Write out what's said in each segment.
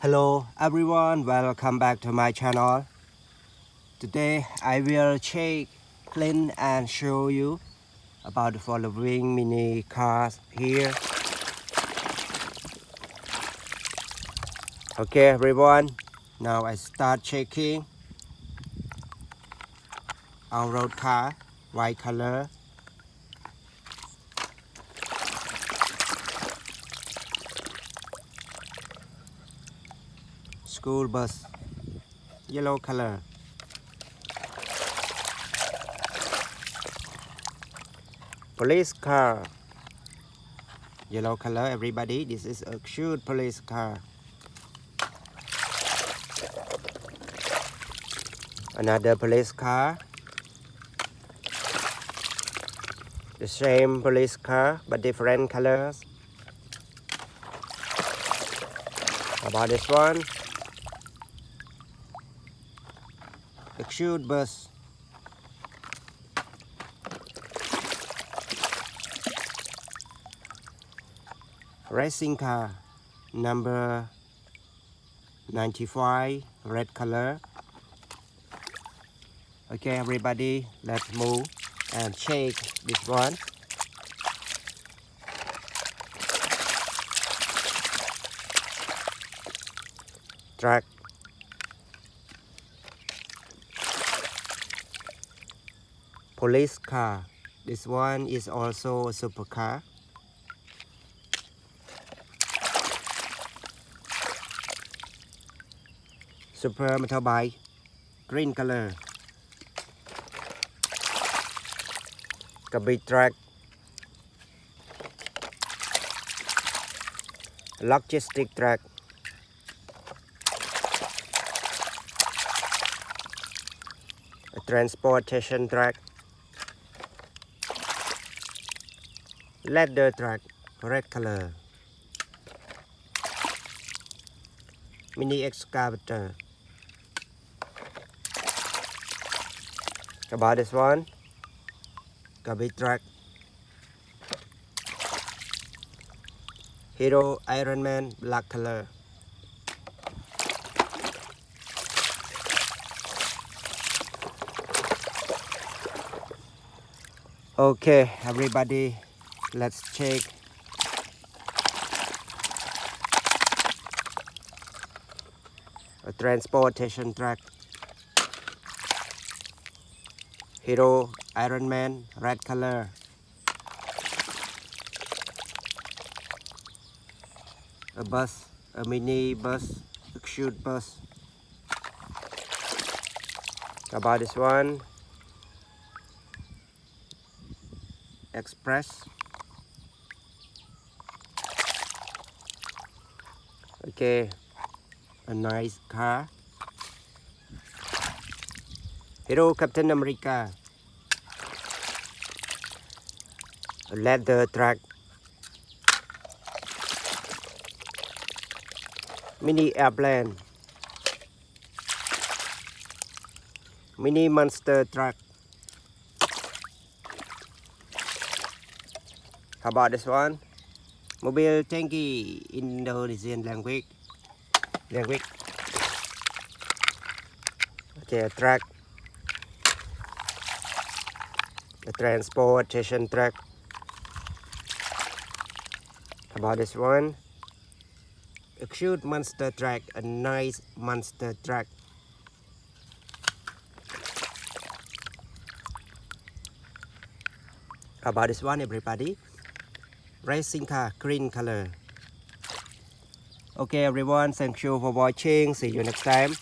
Hello everyone, welcome back to my channel. Today I will check, clean and show you about the following mini cars here. Okay everyone, now I start checking our road car, white color. School bus, yellow color. Police car, yellow color. Everybody, this is a cute police car. Another police car. The same police car but different colors. How about this one? The cute bus. Racing car number 95, red color. Okay everybody, let's move and check this one. Truck. Police car. This one is also a supercar. Super motorbike, green color. Big truck. Logistic truck. A transportation truck. Ladder truck, red color. Mini excavator. About this one, big truck. Hero Iron Man, black color. Okay everybody, let's check. A transportation truck. Hero Iron Man, red color. A bus, a mini bus, a cute bus. How about this one? Express. Okay, a nice car. Hero Captain America. A leather truck. Mini airplane. Mini monster truck. How about this one? Mobile tanki, Indonesian language. Okay, a truck. A transportation truck. How about this one? A cute monster truck, a nice monster truck. How about this one everybody? Racing car, green color. Okay everyone, thank you for watching. See you next time.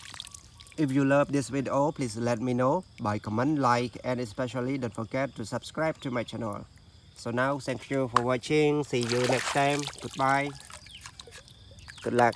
If you love this video, please let me know by comment, like, and especially don't forget to subscribe to my channel. So now, thank you for watching. See you next time. Goodbye. Good luck.